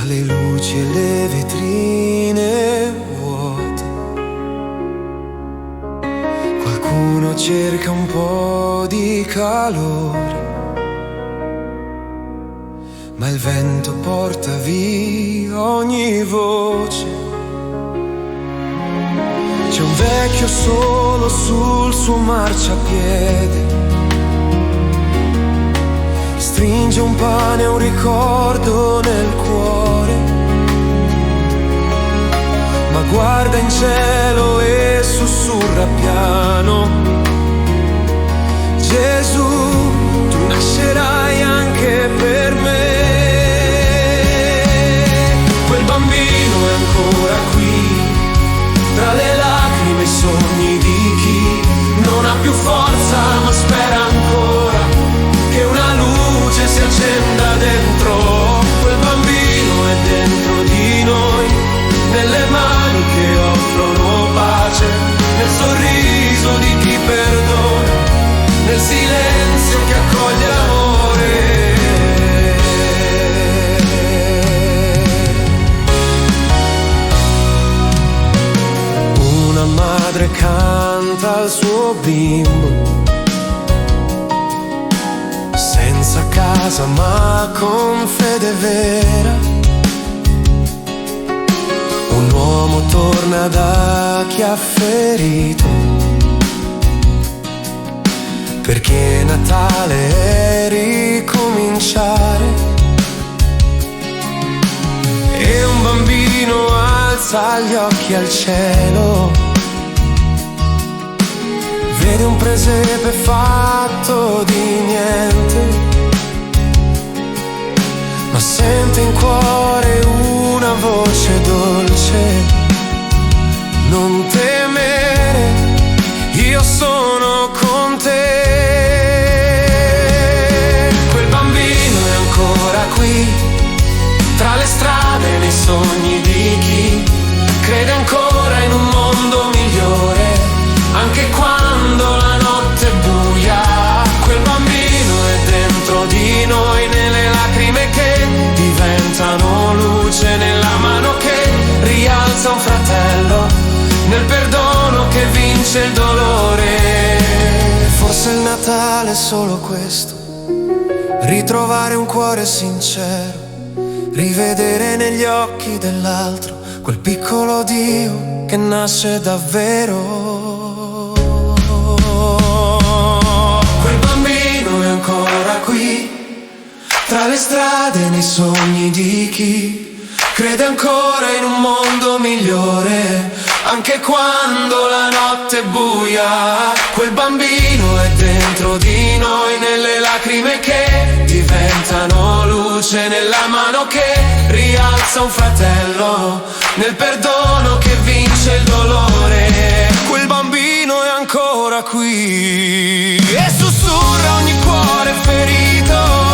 tra le luci e le vetrine vuote. Qualcuno cerca un po' di calore, ma il vento porta via ogni voce. C'è un vecchio solo sul suo marciapiede, stringe un pane e un ricordo nel cuore, ma guarda in cielo e sussurra piano: Gesù, tu nascerai anche per me. Quel bambino è ancora qui, tra le lacrime e i sogni di chi non ha più forza ma spera ancora che una luce si accenda dentro. Quel bambino è dentro di noi, nelle mani che offrono pace, nel sorriso di chi perdona, nel silenzio che accoglie amore. Una madre canta al suo bimbo, senza casa ma con fede vera. Un uomo torna da chi ha ferito, perché Natale è ricominciare. E un bambino alza gli occhi al cielo, vede un presepe fatto di niente, ma sente in cuore una voce dolce: non temere, io sono con te. Quel bambino è ancora qui, tra le strade e nei sogni di chi crede ancora in un mondo migliore, anche quando la notte è buia. Quel bambino è dentro di noi, nelle lacrime che diventano luce, nella mano che rialza un fratello, nel perdono che vince il dolore. Forse il Natale è solo questo, ritrovare un cuore sincero, rivedere negli occhi dell'altro quel piccolo Dio che nasce davvero. Quel bambino è ancora qui, tra le strade e nei sogni di chi crede ancora in un mondo migliore, anche quando la notte è buia. Quel bambino è dentro di noi, nelle lacrime che diventano luce, nella mano che rialza un fratello, nel perdono che vince il dolore. Quel bambino è ancora qui e sussurra ogni cuore ferito: